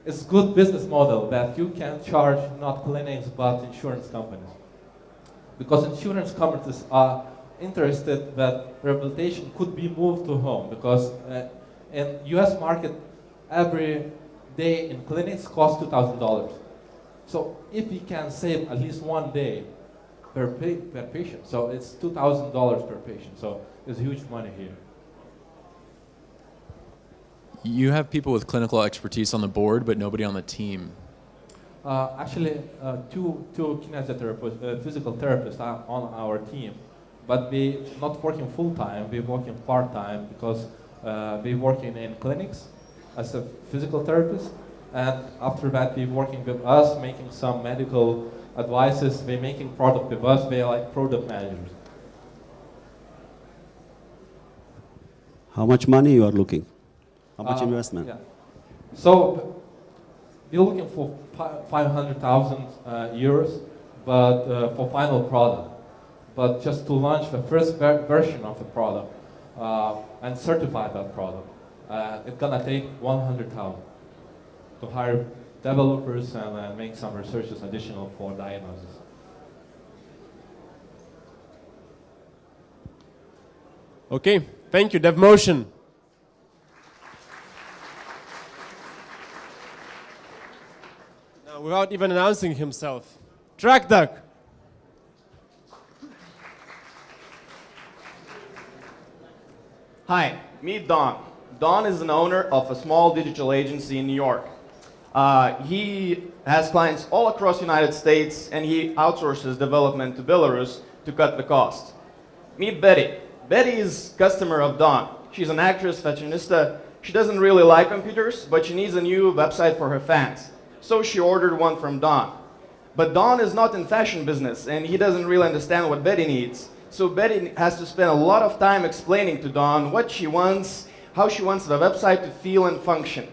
it's a good business model that you can charge not clinics but insurance companies. Because insurance companies are interested that rehabilitation could be moved to home, because in US market, every day in clinics costs $2,000. So if we can save at least 1 day per patient, so it's $2,000 per patient. So there's huge money here. You have people with clinical expertise on the board, but nobody on the team. Actually, two kinesiotherapists, physical therapists are on our team, but we not working full time. We're working part time because we're working in clinics as a physical therapist, and after that we're working with us, making some medical advices. We're making product with us. We're like product managers. How much money you are looking? How much investment? Yeah. So we're looking for 500,000 euros, but for final product. But just to launch the first version of the product and certify that product, it's gonna take 100,000 to hire developers and make some researches additional for diagnosis. Okay, thank you, DevMotion. Now, without even announcing himself, TrackDuck. Hi, meet Don. Don is an owner of a small digital agency in New York. He has clients all across the United States, and he outsources development to Belarus to cut the cost. Meet Betty. Betty is customer of Don. She's an actress, fashionista. She doesn't really like computers, but she needs a new website for her fans. So she ordered one from Don. But Don is not in fashion business, and he doesn't really understand what Betty needs. So Betty has to spend a lot of time explaining to Don what she wants, how she wants the website to feel and function.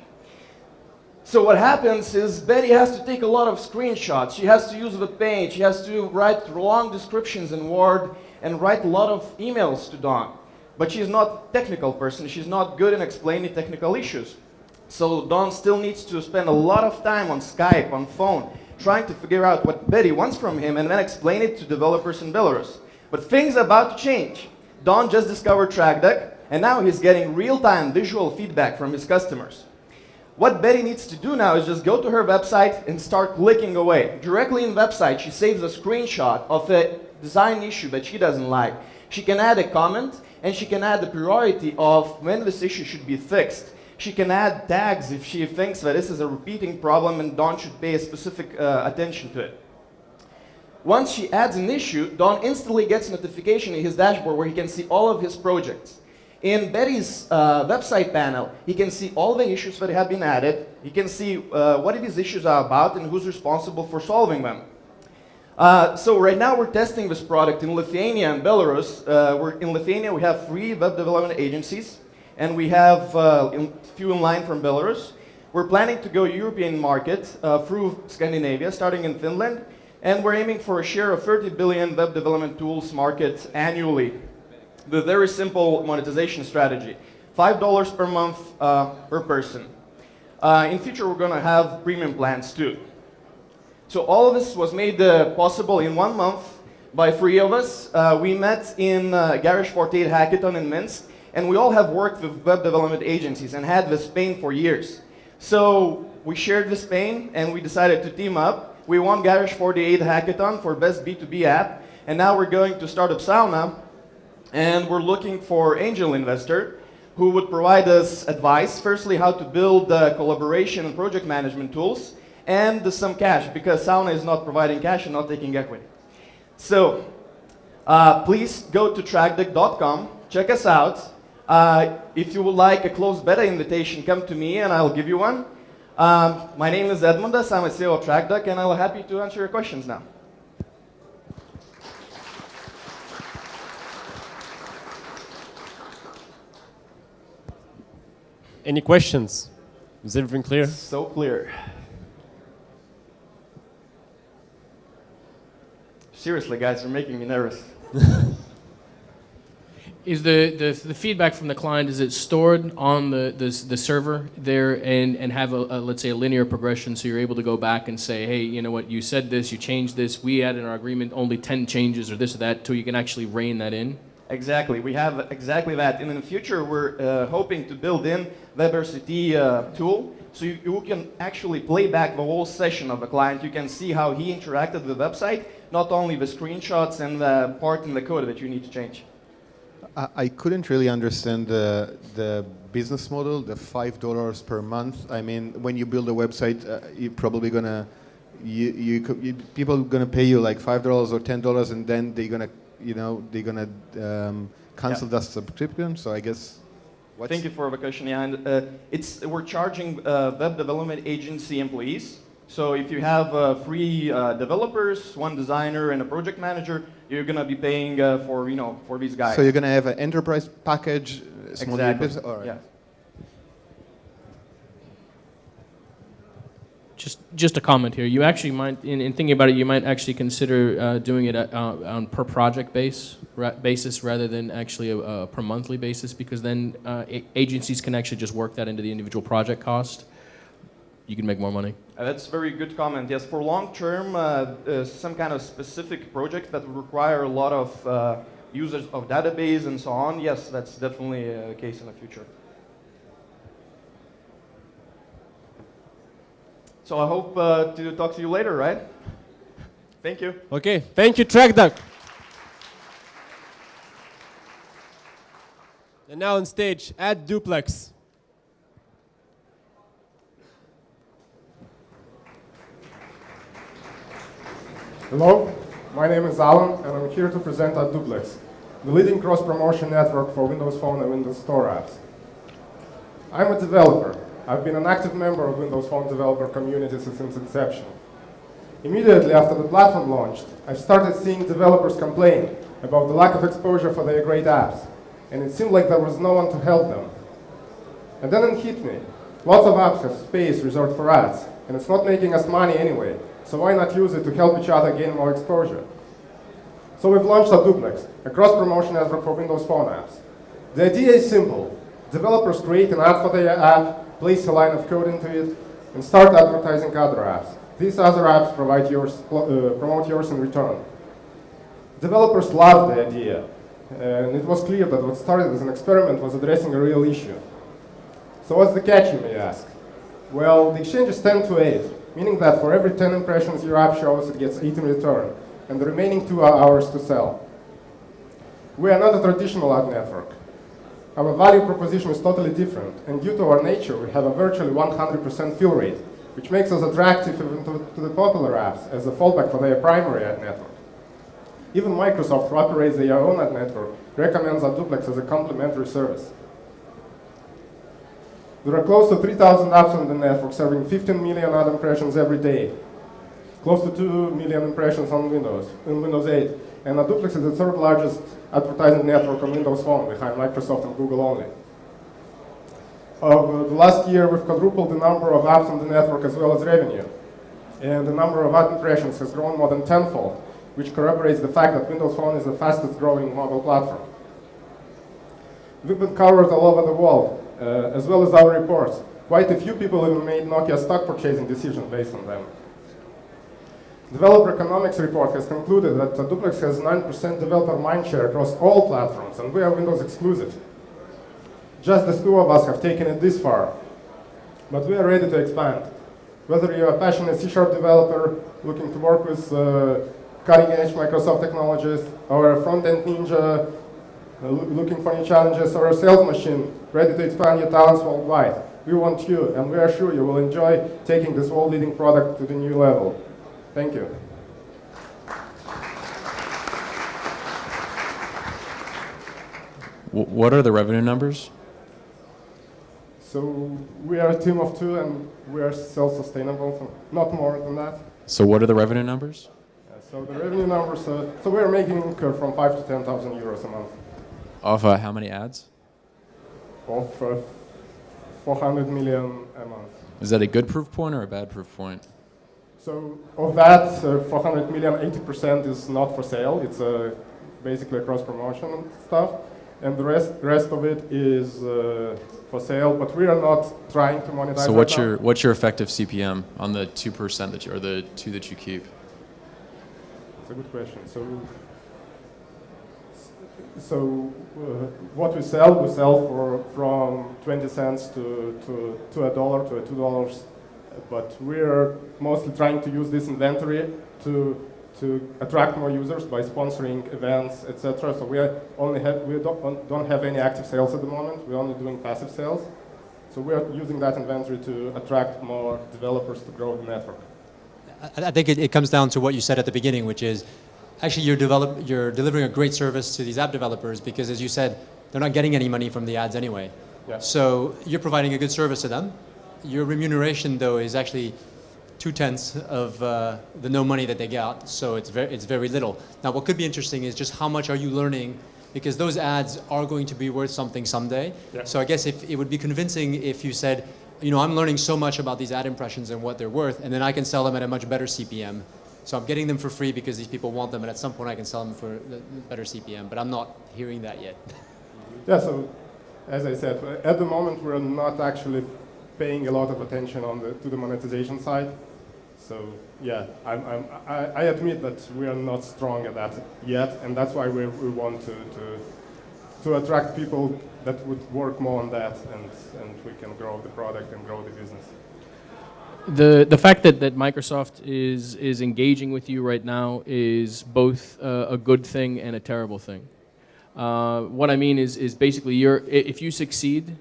So what happens is Betty has to take a lot of screenshots. She has to use the Paint. She has to write long descriptions in Word and write a lot of emails to Don. But she's not a technical person. She's not good in explaining technical issues. So Don still needs to spend a lot of time on Skype, on phone, trying to figure out what Betty wants from him and then explain it to developers in Belarus. But things are about to change. Don just discovered TrackDuck, and now he's getting real-time visual feedback from his customers. What Betty needs to do now is just go to her website and start clicking away. Directly in the website, she saves a screenshot of a design issue that she doesn't like. She can add a comment, and she can add the priority of when this issue should be fixed. She can add tags if she thinks that this is a repeating problem and Don should pay a specific attention to it. Once she adds an issue, Don instantly gets a notification in his dashboard where he can see all of his projects. In Betty's website panel, he can see all the issues that have been added. He can see what these issues are about and who's responsible for solving them. So right now we're testing this product in Lithuania and Belarus. In Lithuania we have 3 web development agencies, and we have a few in line from Belarus. We're planning to go European market through Scandinavia, starting in Finland, and we're aiming for a share of 30 billion web development tools market annually. The very simple monetization strategy, $5 per month per person. In future, we're going to have premium plans too. So all of this was made possible in 1 month by 3 of us. We met in Garage 48 Hackathon in Minsk, and we all have worked with web development agencies and had this pain for years. So we shared this pain and we decided to team up. We won Garage 48 Hackathon for Best B2B App, and now we're going to Startup Sauna, and we're looking for angel investor who would provide us advice, firstly how to build collaboration and project management tools, and some cash, because Sauna is not providing cash and not taking equity. So please go to TrackDuck.com, check us out. If you would like a closed beta invitation, come to me and I'll give you one. My name is Edmundas, I'm a CEO of TrackDuck, and I'm happy to answer your questions now. Any questions? Is everything clear? So clear. Seriously, guys, you're making me nervous. Is the feedback from the client, is it stored on the server there and have let's say a linear progression, so you're able to go back and say, hey, you know what, you said this, you changed this, we had in our agreement only 10 changes or this or that, so you can actually rein that in? Exactly, we have exactly that. And in the future, we're hoping to build in WebRCT tool, so you can actually play back the whole session of the client. You can see how he interacted with the website, not only the screenshots and the part in the code that you need to change. I couldn't really understand the business model, the $5 per month. I mean, when you build a website, you're probably gonna, people are gonna pay you like $5 or $10, and then they're gonna, cancel that subscription. So I guess. Thank you for the question. Yeah, and we're charging web development agency employees. So if you have 3 developers, 1 designer, and a project manager, you're gonna be paying for these guys. So you're gonna have an enterprise package, small exactly. business. All right. Yeah. Just a comment here. You actually might, in thinking about it, you might actually consider doing it on per project basis rather than actually a per monthly basis, because then agencies can actually just work that into the individual project cost. You can make more money. That's a very good comment. Yes, for long term, some kind of specific project that would require a lot of users of database and so on, yes, that's definitely a case in the future. So I hope to talk to you later, right? Thank you. Okay, thank you, TrackDuck. And now on stage, AdDuplex. Hello, my name is Alan, and I'm here to present AdDuplex, the leading cross-promotion network for Windows Phone and Windows Store apps. I'm a developer. I've been an active member of Windows Phone developer community since its inception. Immediately after the platform launched, I started seeing developers complain about the lack of exposure for their great apps, and it seemed like there was no one to help them. And then it hit me. Lots of apps have space reserved for ads, and it's not making us money anyway, so why not use it to help each other gain more exposure? So we've launched AdDuplex, a cross-promotion network for Windows Phone apps. The idea is simple. Developers create an ad for their app, place a line of code into it, and start advertising other apps. These other apps promote yours in return. Developers loved the idea, and it was clear that what started as an experiment was addressing a real issue. So what's the catch, you may ask? Well, the exchange is 10 to 8, meaning that for every 10 impressions your app shows, it gets 8 in return, and the remaining 2 are ours to sell. We are not a traditional ad network. Our value proposition is totally different, and due to our nature, we have a virtually 100% fill rate, which makes us attractive even to the popular apps as a fallback for their primary ad network. Even Microsoft, who operates their own ad network, recommends AdDuplex as a complementary service. There are close to 3,000 apps on the network, serving 15 million ad impressions every day, close to 2 million impressions on Windows 8, and AdDuplex is the 3rd largest advertising network on Windows Phone, behind Microsoft and Google only. Over the last year, we've quadrupled the number of apps on the network as well as revenue, and the number of ad impressions has grown more than tenfold, which corroborates the fact that Windows Phone is the fastest growing mobile platform. We've been covered all over the world, as well as our reports. Quite a few people even made Nokia stock purchasing decisions based on them. Developer Economics report has concluded that AdDuplex has 9% developer mindshare across all platforms, and we are Windows exclusive. Just the 2 of us have taken it this far, but we are ready to expand. Whether you're a passionate C# developer looking to work with cutting-edge Microsoft technologies, or a front-end ninja looking for new challenges, or a sales machine ready to expand your talents worldwide, we want you, and we are sure you will enjoy taking this world-leading product to the new level. Thank you. What are the revenue numbers? So we are a team of 2, and we are self-sustainable, so not more than that. So what are the revenue numbers? So the revenue numbers, so we are making from 5 to 10,000 euros a month. Off how many ads? Of 400 million a month. Is that a good proof point or a bad proof point? So of that 400 million, 80% is not for sale. It's basically cross-promotion and stuff. And the rest of it is for sale, but we are not trying to monetize. So what's your effective CPM on the 2% that you, or the 2 that you keep? It's a good question. So what we sell for from 20 cents to $1 to $2, but we're mostly trying to use this inventory to attract more users by sponsoring events, etc. So we don't have any active sales at the moment. We're only doing passive sales. So we are using that inventory to attract more developers to grow the network. I think it comes down to what you said at the beginning, which is actually you're delivering a great service to these app developers because, as you said, they're not getting any money from the ads anyway. Yeah. So you're providing a good service to them. Your remuneration, though, is actually 2/10 of the no money that they got, so it's very little. Now, what could be interesting is just how much are you learning, because those ads are going to be worth something someday. Yeah. So I guess if it would be convincing if you said, you know, I'm learning so much about these ad impressions and what they're worth, and then I can sell them at a much better CPM. So I'm getting them for free because these people want them, and at some point I can sell them for the better CPM, but I'm not hearing that yet. Yeah, so as I said, at the moment we're not actually paying a lot of attention to the monetization side. So yeah, I admit that we are not strong at that yet, and that's why we want to attract people that would work more on that, and we can grow the product and grow the business. The fact that Microsoft is engaging with you right now is both a good thing and a terrible thing. What I mean is basically if you succeed,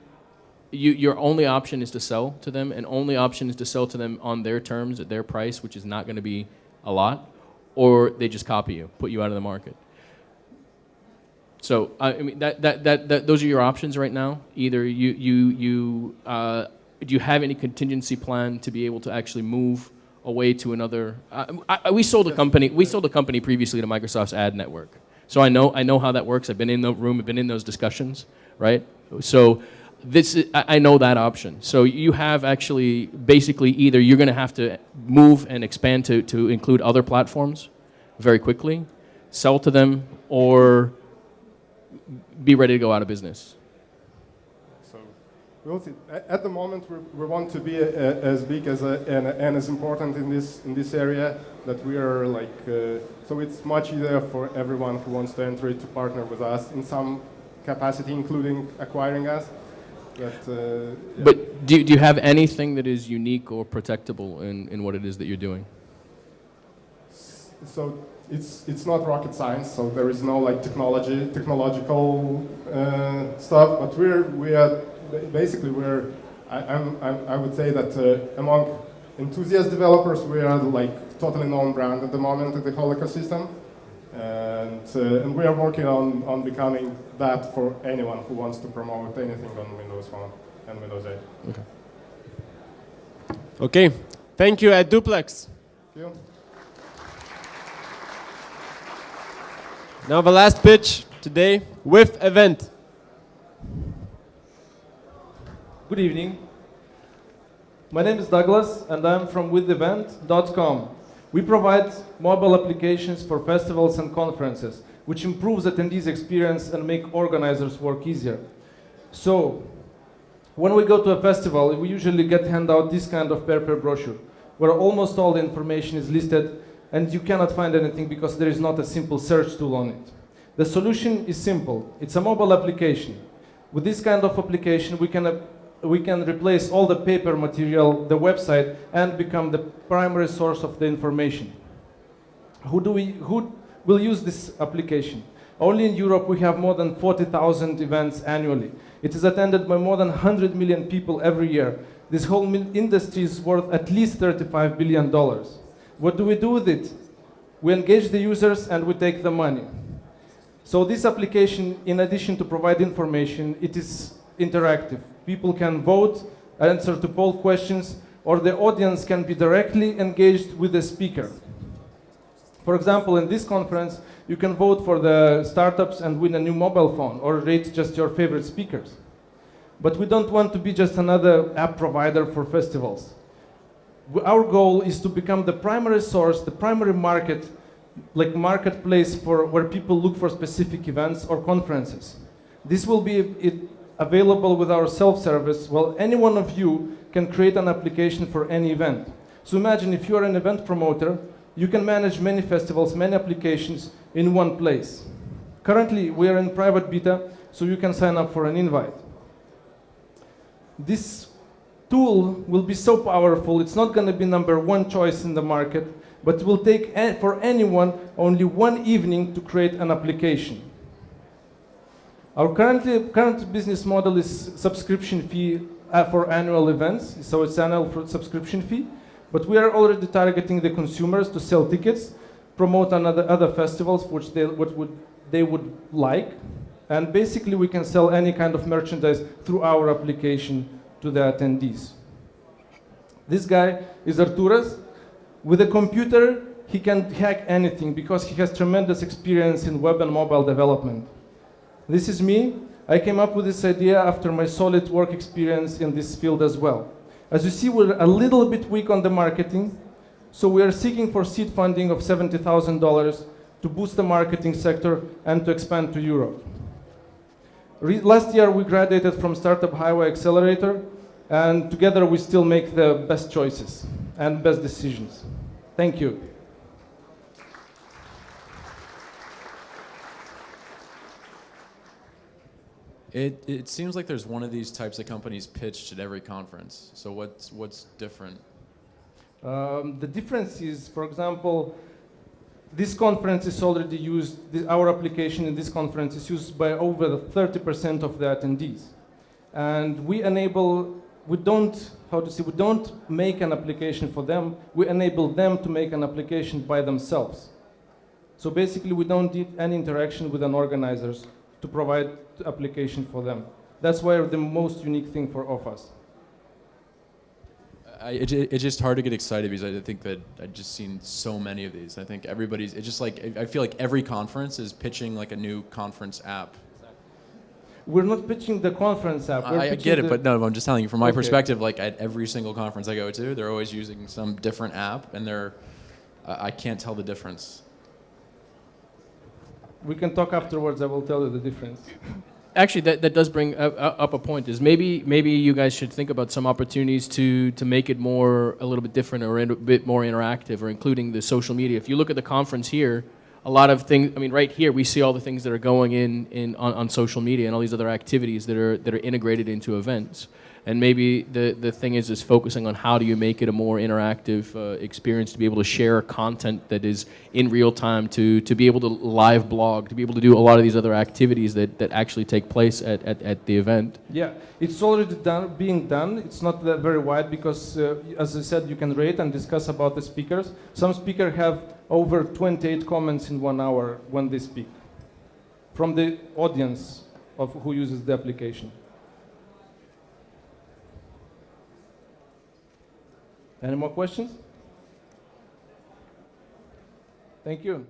your only option is to sell to them, and only option is to sell to them on their terms at their price, which is not going to be a lot, or they just copy you, put you out of the market. So I mean those are your options right now. Either do you have any contingency plan to be able to actually move away to another? We sold a company previously to Microsoft's ad network, so I know how that works. I've been in the room, I've been in those discussions, right? So I know that option. So you have actually basically either you're going to have to move and expand to include other platforms very quickly, sell to them, or be ready to go out of business. So we'll see. At the moment, we want to be as big and as important in this area that we are like. So it's much easier for everyone who wants to enter it to partner with us in some capacity, including acquiring us. Yeah. But do you have anything that is unique or protectable in what it is that you're doing? So it's not rocket science. So there is no like technological stuff. But we are basically I would say that among enthusiast developers we are like totally known brand at the moment in the whole ecosystem. And we are working on becoming that for anyone who wants to promote anything on Windows Phone and Windows 8. Okay. Okay. Thank you, AdDuplex. Thank you. Now the last pitch today, WithEvent. Good evening. My name is Douglas, and I'm from WithEvent.com. We provide mobile applications for festivals and conferences, which improves attendees' experience and make organizers work easier. So, when we go to a festival, we usually get handed out this kind of paper brochure, where almost all the information is listed, and you cannot find anything because there is not a simple search tool on it. The solution is simple. It's a mobile application. With this kind of application, we can we can replace all the paper material, the website, and become the primary source of the information. Who will use this application? Only in Europe we have more than 40,000 events annually. It is attended by more than 100 million people every year. This whole industry is worth at least $35 billion. What do we do with it? We engage the users and we take the money. So this application, in addition to provide information, it is interactive. People can vote, answer to poll questions, or the audience can be directly engaged with the speaker. For example, in this conference, you can vote for the startups and win a new mobile phone, or rate just your favorite speakers. But we don't want to be just another app provider for festivals. Our goal is to become the primary source, the primary market, like marketplace for where people look for specific events or conferences. This will be available with our self-service. Well, any one of you can create an application for any event. So imagine if you are an event promoter, you can manage many festivals, many applications in one place. Currently, we are in private beta, so you can sign up for an invite. This tool will be so powerful, it's not going to be #1 choice in the market, but it will take for anyone only one evening to create an application. Our current business model is subscription fee for annual events, so it's annual subscription fee. But we are already targeting the consumers to sell tickets, promote other festivals which they would like, and basically we can sell any kind of merchandise through our application to the attendees. This guy is Arturas. With a computer, he can hack anything because he has tremendous experience in web and mobile development. This is me. I came up with this idea after my solid work experience in this field as well. As you see, we're a little bit weak on the marketing, so we are seeking for seed funding of $70,000 to boost the marketing sector and to expand to Europe. Last year, we graduated from Startup Highway Accelerator, and together we still make the best choices and best decisions. Thank you. It seems like there's one of these types of companies pitched at every conference. So what's different? The difference is, for example, this conference is already used, our application in this conference is used by over 30% of the attendees. And we don't make an application for them, we enable them to make an application by themselves. So basically we don't need any interaction with an organizers to provide application for them. That's why the most unique thing of us. It's just hard to get excited because I think that I've just seen so many of these. I think everybody's, it's just like, I feel like every conference is pitching like a new conference app. We're not pitching the conference app. I get it, but no, I'm just telling you from my perspective, like at every single conference I go to, they're always using some different app and I can't tell the difference. We can talk afterwards, I will tell you the difference. Actually, that does bring up a point. Is maybe you guys should think about some opportunities to make it a little bit different or a bit more interactive, or including the social media. If you look at the conference here, a lot of things. I mean, right here we see all the things that are going on social media and all these other activities that are integrated into events. And maybe the thing is focusing on how do you make it a more interactive experience, to be able to share content that is in real time, to be able to live blog, to be able to do a lot of these other activities that actually take place at the event. Yeah, it's already being done. It's not that very wide because, as I said, you can rate and discuss about the speakers. Some speakers have over 28 comments in 1 hour when they speak from the audience of who uses the application. Any more questions? Thank you.